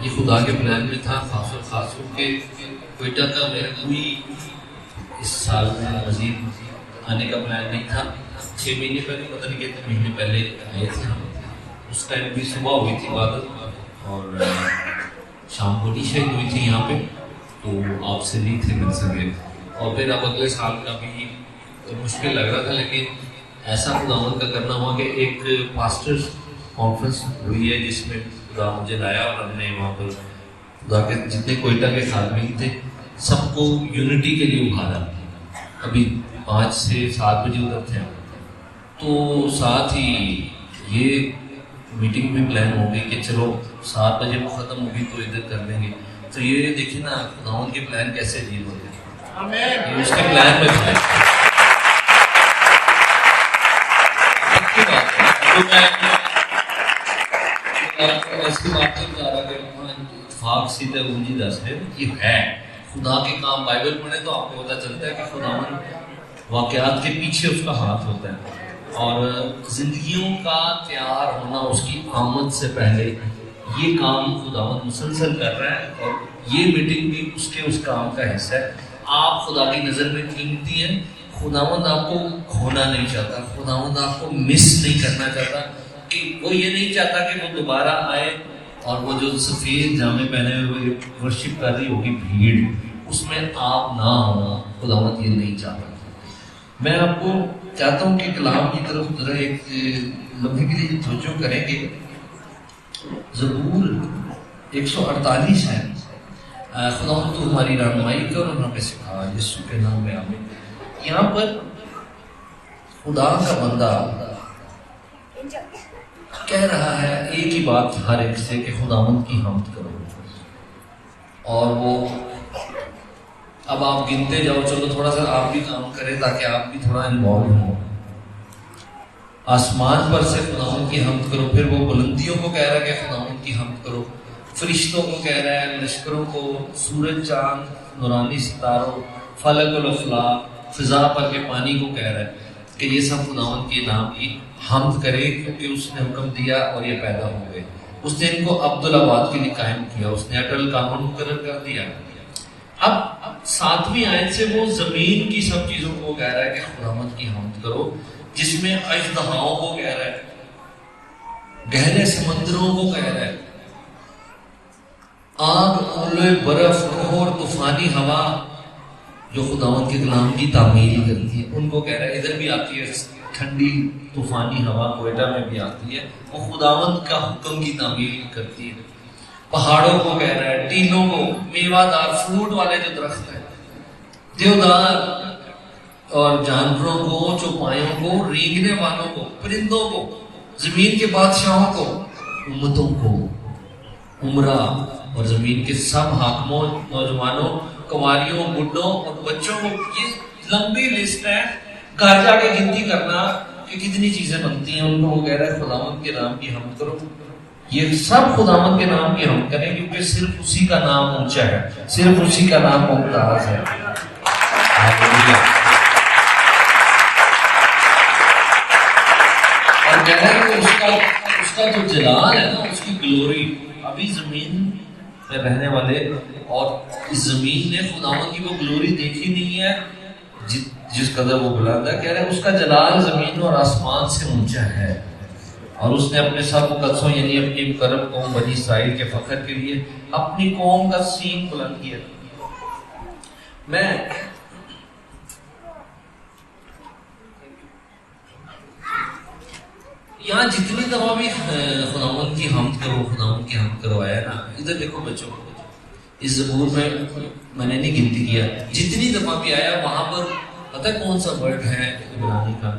یہ خدا کے پلان میں تھا، خاص اور خاص کر کے کوئٹہ کا میرا کوئی اس سال میں مزید آنے کا پلان نہیں تھا۔ 6 مہینے پہلے، پتہ نہیں کتنے مہینے پہلے آئے تھے ہم۔ اس ٹائم بھی صبح ہوئی تھی عبادت اور شام کو عشاء ہوئی تھی یہاں پہ، تو آپ سے نہیں تھے مل سکے۔ اور پھر اب اگلے سال کا بھی مشکل لگ رہا تھا، لیکن ایسا خداوند کا کرنا ہوا کہ ایک پاسٹرز کانفرنس ہوئی ہے جس میں خدا مجھے لایا اور ہم نے وہاں پر خدا کے جتنے کوئٹہ کے خادمین تھے سب کو یونٹی کے لیے ابھارا۔ ابھی 5 سے 7 بجے ادھر تھے ہم، تو ساتھ ہی یہ میٹنگ میں پلان ہو گئی کہ چلو 7 بجے وہ ختم ہوگی تو ادھر کر لیں گے۔ تو یہ دیکھیں نا خداوند کے پلان کیسے عجیب ہوتے ہیں، یہ اس کے پلان میں تھا۔ ایسی بات نہیں کر رہا کہ اتفاق سیدھے اونجی دس ہے، یہ ہے خدا کے کام۔ بائبل پڑھیں تو آپ کو پتہ چلتا ہے کہ خداوند واقعات کے پیچھے اس کا ہاتھ ہوتا ہے، اور زندگیوں کا تیار ہونا اس کی آمد سے پہلے یہ کام خداوند مسلسل کر رہا ہے، اور یہ میٹنگ بھی اس کام کا حصہ ہے۔ آپ خدا کی نظر میں قیمتی ہیں، خداوند آپ کو کھونا نہیں چاہتا، خداوند آپ کو مس نہیں کرنا چاہتا، کہ وہ یہ نہیں چاہتا کہ وہ دوبارہ آئے اور وہ جو سفید جامے پہنے ہوئے ورشپ کر رہی ہوگی بھیڑ، اس میں آپ نہ ہونا، خداوند یہ نہیں چاہتا۔ میں آپ کو چاہتا ہوں کہ کلام کی طرف ذرا ایک لمحے کے لیے توجہ کریں گے۔ زبور 148 ہے، خداوند تو ہماری رہنمائی کر اور ہمیں سکھا، یسوع کے نام میں آمین۔ یہاں پر خدا کا بندہ کہہ رہا ہے ایک ہی بات ہر ایک سے کہ خداوند کی حمد کرو، اور وہ اب آپ گنتے جاؤ، چلو تھوڑا سا آپ بھی کام کریں تاکہ آپ بھی تھوڑا انوالو ہوں۔ آسمان پر سے خداوند کی حمد کرو، پھر وہ بلندیوں کو کہہ رہا ہے کہ خداوند کی حمد کرو، فرشتوں کو کہہ رہا ہے، لشکروں کو، سورج چاند نورانی ستاروں، فلک الافلاک، فضا پر کے پانی کو کہہ رہا ہے کہ یہ سب خداوند کے نام کی حمد کرے، کیونکہ اس نے حکم دیا اور یہ پیدا ہو گئے۔ اس نے ان کو عبدالآباد کے لیے قائم کیا، اس نے اٹل قانون مقرر کر دیا۔ اب 7ویں آیت سے وہ زمین کی سب چیزوں کو کہہ رہا ہے کہ خداوند کی حمد کرو، جس میں اژدہاؤں کو کہہ رہا ہے، گہرے سمندروں کو کہہ رہا ہے، آگ، اولے، برف، کوہ اور طوفانی ہوا جو خداوند کے کلام کی تعمیل کرتی ہے، ان کو کہہ رہا ہے۔ ادھر بھی آتی ہے ٹھنڈی طوفانی ہوا، کوئٹہ میں بھی آتی ہے، وہ خداوند کا حکم کی تعمیل کرتی ہے۔ پہاڑوں کو کہہ رہا ہے، ٹیلوں کو، میوہ دار فروٹ والے جو درخت ہیں، دیودار اور جانوروں کو، چوپایوں کو، رینگنے والوں کو، پرندوں کو، زمین کے بادشاہوں کو، امتوں کو، عمرہ اور زمین کے سب حاکموں، نوجوانوں، کنواریوں، بڈھوں اور بچوں کو۔ یہ لمبی لسٹ ہے، گھر جا کے گنتی کرنا کہ کتنی چیزیں بنتی ہیں۔ ان کو وہ کہہ رہا ہے خداوند کے نام کی حمد کرو، یہ سب خداوند کے نام کی حمد کریں، کیونکہ صرف اسی کا نام اونچا ہے، صرف اسی کا نام ممتاز ہے۔ اور کہہ رہا ہے کہ اس کا جو جلال ہے نا، اس کی گلوری، ابھی زمین میں رہنے والے اور اس زمین نے خداوند کی وہ گلوری دیکھی نہیں ہے جس قدر وہ بلند ہے۔ کہہ رہے ہیں اس کا جلال زمین اور آسمان سے اونچا ہے، اور اس نے اپنے سب مقدسوں یعنی اپنی مقرب قوم بنی اسرائیل کے فخر کے لیے اپنی قوم کا سین بلند کیا۔ میں یہاں جتنی دفعہ بھی خداوند کی حمد کرو، خداوند کی حمد کرو آیا نا، ادھر دیکھو بچوں، اس زبور میں نے نہیں گنتی کیا، جتنی دفعہ بھی آیا وہاں پر پتہ کون سا ورڈ ہے عبرانی کا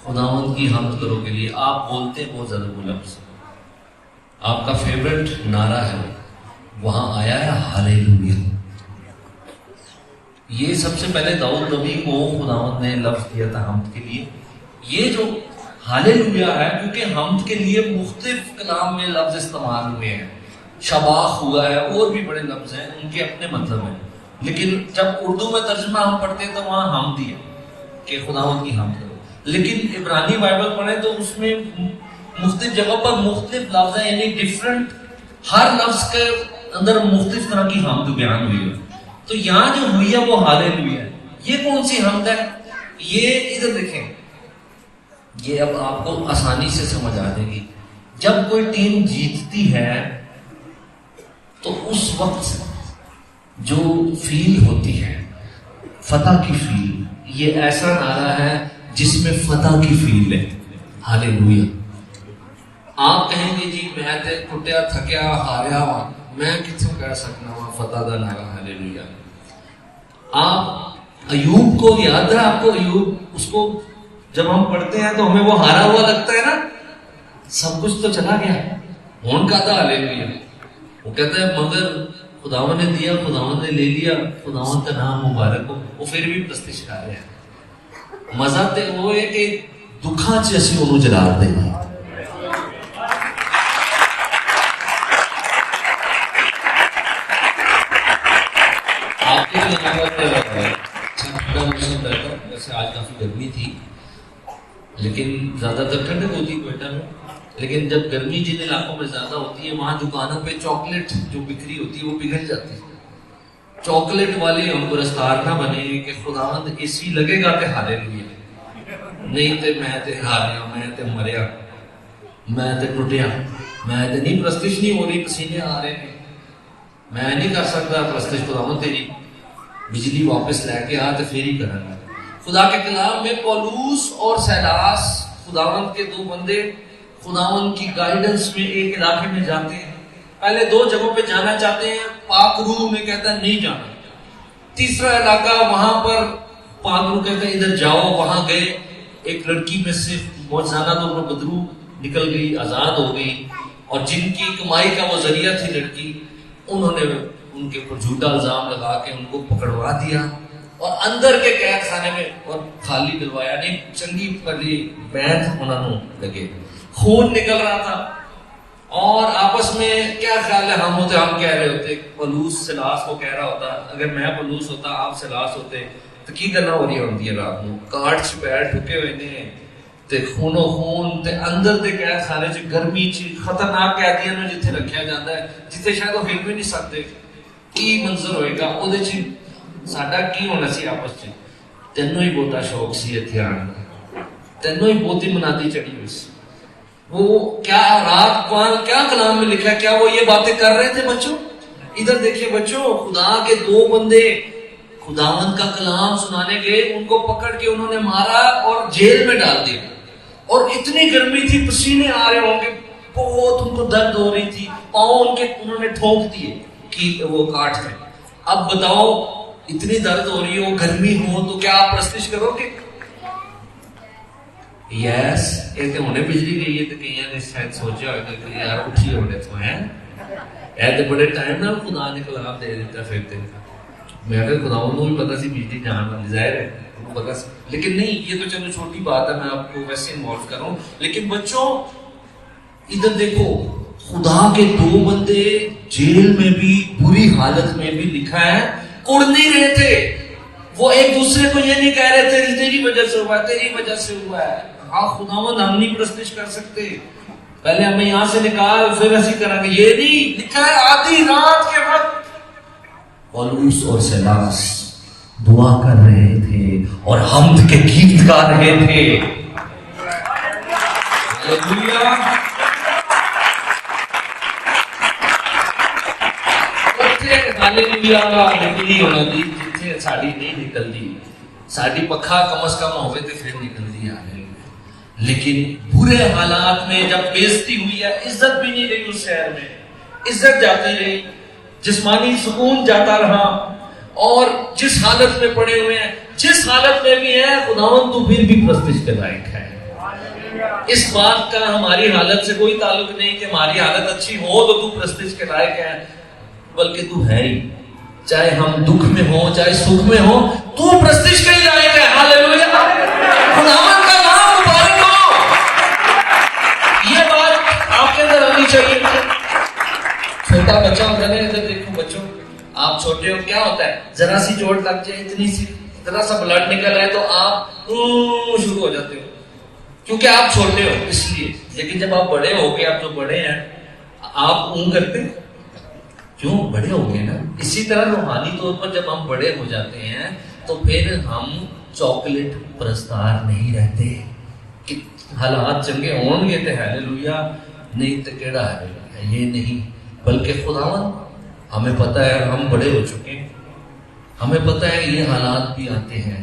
خداوند کی حمد کرو کے لیے؟ آپ بولتے بہت زیادہ وہ لفظ، آپ کا فیورٹ نعرہ ہے، وہاں آیا ہے ہالےلویا۔ یہ سب سے پہلے داؤد نبی کو خداوند نے لفظ دیا تھا حمد کے لیے۔ یہ جو ہالےلویا ہے، کیونکہ حمد کے لیے مختلف کلام میں لفظ استعمال ہوئے ہیں، شباخ ہوا ہے، اور بھی بڑے لفظ ہیں، ان کے اپنے مطلب ہیں، لیکن جب اردو میں ترجمہ ہم پڑھتے ہیں تو وہاں حمد ہی ہے کہ خداوند کی حمد کرو، لیکن عبرانی بائبل پڑھیں تو اس میں مختلف جگہوں پر مختلف لفظ ہیں، یعنی ڈفرنٹ ہر لفظ کے اندر مختلف طرح کی حمد بیان ہوئی ہے. تو یہاں جو ہوئی ہے وہ ہاللویا ہے. یہ کون سی حمد ہے؟ یہ ادھر دیکھیں, یہ اب آپ کو آسانی سے سمجھ آ جائے گی. جب کوئی ٹیم جیتتی ہے تو اس وقت جو فیل ہوتی ہے فتح کی فیل, یہ ایسا نعرہ ہے جس میں فتح کی فیل ہے. ہاللویا. آپ کہیں گے جی میں تے ٹوٹیا تھکیا ہاریا ہوا, میں کتوں کہہ سکنا ہوں فتح دا نعرہ ہاللویا. آپ ایوب کو یاد ہے, آپ کو ایوب, اس کو جب ہم پڑھتے ہیں تو ہمیں وہ ہارا ہوا لگتا ہے نا, سب کچھ تو چلا گیا, ہون کا تھا ہاللویا. وہ کہتا ہے مگر خداوند نے دیا, خداوند نے لے لیا, خداوند کا نام مبارک ہو. وہ پھر بھی پرستش کر رہے ہیں. مزہ تے وہ ہے کہ دکھاں چ اسی انہوں جلال دیں گے. آپ کے موسم رہتا, ویسے آج کافی گرمی تھی لیکن زیادہ تر ٹھنڈک ہوتی کوئٹہ میں. لیکن جب گرمی جن علاقوں میں زیادہ ہوتی ہے وہاں دکانوں پہ چاکلیٹ جو بکری ہوتی ہے وہ پگھل جاتی ہے. چاکلیٹ والے ہم گرستار نہ بنے کہ خداوند اے سی لگے گا کہ ہاللویا, نہیں تے میں تے ہاریا, میں تے مریا, میں تے ٹوٹیا, میں تے نہیں پرستش نہیں ہو رہی, پسینے آ رہے ہیں, میں نہیں کر سکتا پرستش. خداوند تیری بجلی واپس لے کے آ تو پھر ہی کرا گا. خدا کے کلام میں پولوس اور سیلاس خداوند کے دو بندے خداوند کی گائیڈنس میں ایک علاقے میں جاتے ہیں. پہلے دو جگہوں پہ جانا چاہتے ہیں, پاک روح میں کہتا ہے نہیں جانا. تیسرا علاقہ وہاں پر پاک روح کہتا ہے ادھر جاؤ. وہاں گئے, ایک لڑکی میں سے موجزانہ طور پر بدرو نکل گئی, آزاد ہو گئی, اور جن کی کمائی کا وہ ذریعہ تھی لڑکی, انہوں نے ان کے اوپر جھوٹا الزام لگا کے ان کو پکڑوا دیا اور اندر کے قید خانے میں اور خالی دلوایا. نہیں چنگی پلی بیعت انہوں لگے, خون نکل رہا تھا, اور آپس میں کیا خیال ہے ہم ہوتے, ہم کہہ رہے ہوتے, پولوس سلاس کو کہہ رہا ہوتا اگر میں پولوس ہوتا آپ سلاس ہوتے تو کی گلا ہو رہی ہوتی ہے رات میں, کاٹ چ پیر ٹھکے ہوئے نے تے خونو خون تے اندر تے قید خانے چ گرمی چ خطرناک قیدیاں نوں جتھے رکھیا جاتا ہے جتھے شاید وہ ہل بھی نہیں سکتے. کی منظر ہوئے گا وہ چ ساڈا کی ہونا سی آپس چ. تینوں ہی بہتا شوق سی اتنے آن کا, تینوں ہی بہتی منادی چڑھی ہوئی سی. وہ کیا رات قرآن کیا کلام میں لکھا ہے, کیا وہ یہ باتیں کر رہے تھے بچوں؟ ادھر دیکھیں بچوں, خدا کے دو بندے خداوند کا کلام سنانے گئے, ان کو پکڑ کے انہوں نے مارا اور جیل میں ڈال دیا. اور اتنی گرمی تھی, پسینے آ رہے ہوں گے, بہت ان کو درد ہو رہی تھی, پاؤں ان کے انہوں نے ٹھونک دیے کہ وہ کاٹ میں. اب بتاؤ اتنی درد ہو رہی ہو, گرمی ہو, تو کیا آپ پرستش کرو گے؟ یس, یہ تو ہونے بجلی گئی ہے تو کئی نے شاید سوچا ہوگا کہ یار اٹھی ہونے تو ہیں اے تو بڑے ٹائم نہ خدا نے کلام دے دیتا پھر تے. میں اگر خداؤں کو بھی پتا سی بجلی جان والی ظاہر ہے پتا سی, لیکن نہیں یہ تو چلو چھوٹی بات ہے, میں آپ کو ویسے انوالو کر رہا ہوں. لیکن بچوں ادھر دیکھو, خدا کے دو بندے جیل میں بھی بری حالت میں بھی لکھا ہے کڑ نہیں رہے تھے. وہ ایک دوسرے کو یہ نہیں کہہ رہے تھے تیری وجہ سے ہوا ہے, تیری وجہ سے ہوا ہے. ہاں خداوند ہم نہیں پرستش کر سکتے, پہلے ہمیں یہاں سے نکال پھر ایسی کریں گے, یہ نہیں لکھا ہے. آدھی رات کے وقت پولوس اور سیلاس دعا کر رہے تھے اور حمد کے گیت گا رہے تھے. ہاللویا. ہاللویا. نکلی ہونا دی جتھے ساڑی نہیں نکلدی, ساڑی پکھا کم از کم ہوئے تو پھر نکلدی آ رہی. لیکن برے حالات میں جب بےزتی ہوئی ہے, عزت بھی نہیں رہی اس شہر میں, عزت جاتی رہی, جسمانی سکون جاتا رہا, اور جس حالت میں پڑے ہوئے ہیں, جس حالت میں بھی ہے, خداوند تو پھر بھی پرستش کے لائق ہے. اس بات کا ہماری حالت سے کوئی تعلق نہیں کہ ہماری حالت اچھی ہو تو پرستش کے لائق ہے, بلکہ تو ہے ہی. چاہے ہم دکھ میں ہو چاہے سکھ میں ہو, تو پرستش کے لائق ہے. ہاللویا. خداوند کا نام مبارک ہو. یہ بات آپ کے اندر آنی چاہیے. چھوٹا بچہ ہوتا ہے, ادھر دیکھو بچوں, آپ چھوٹے ہو, کیا ہوتا ہے ذرا سی چوٹ لگ جائے, اتنی سی ذرا سا بلڈ نکل آئے تو آپ شروع ہو جاتے ہو, کیونکہ آپ چھوٹے ہو اس لیے. لیکن جب آپ بڑے ہو گے, آپ جو بڑے ہیں, آپ اون کرتے کیوں؟ بڑے ہو گئے نا. اسی طرح روحانی طور پر جب ہم بڑے ہو جاتے ہیں تو پھر ہم چاکلیٹ پرستار نہیں رہتے کہ حالات چنگے ہون گے تو ہیلیلویا نہیں تو کیڑا ہے یہ نہیں، بلکہ خداوند ہمیں پتہ ہے ہم بڑے ہو چکے ہیں، ہمیں پتہ ہے یہ حالات بھی آتے ہیں،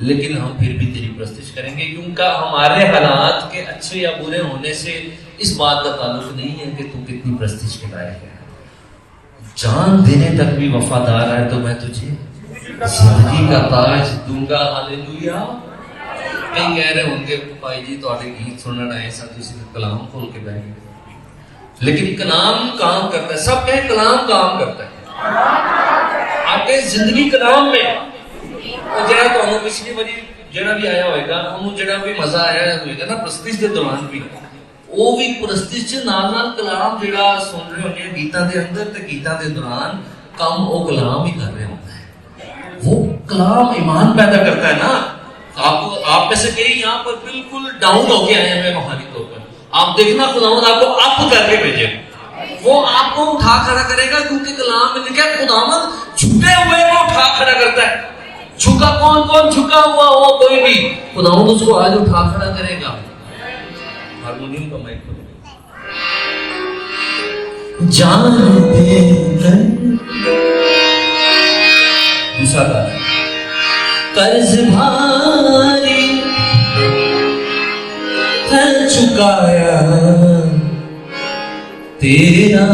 لیکن ہم پھر بھی تیری پرستش کریں گے، کیونکہ ہمارے حالات کے اچھے یا برے ہونے سے اس بات کا تعلق نہیں ہے کہ تو کتنی پرستش کے لائق ہے. جان دینے تک بھی وفادار ہے تو میں تجھے زندگی کا تاج دوں گا. ہاللیلویا. کئی کہہ رہے ہوں گے بھائی جی تھوڑے گیت سننا آئے ساتھ اسی کلام کھول کے بیٹھ گئے، لیکن کلام کام کرتا ہے. سب کہیں کلام کام کرتا ہے. آپ کے زندگی کلام میں وہ جڑا تو پچھلی باری جڑا بھی آیا ہوئے گا انہوں جڑا بھی مزہ آیا ہوئے گا نا پرستش کے دوران بھی، وہ بھی پرستش نال نال کلام جڑا سن رہے ہونے گیتاں دے اندر تے گیتاں دے دوران کام وہ کلام ہی کر رہے ہوتا ہے. وہ کلام ایمان پیدا کرتا ہے نا. آپ میں سے کئی یہاں پر بالکل ڈاؤن ہو کے آئے ہیں روحانی طور پر، آپ دیکھنا خداوند آپ کو اپ کر کے بھیجے، وہ آپ کو اٹھا کھڑا کرے گا، کیونکہ کلام میں لکھا ہے خداوند جھکے ہوئے کو اٹھا کھڑا کرتا ہے. جھکا کون جھکا ہوا ہو کوئی بھی، خداوند اس کو آج اٹھا کھڑا کرے گا. ہارمونیم کا مائک جان دے کر دوسرا گانا قرض بھاری ہے چکایا تیرا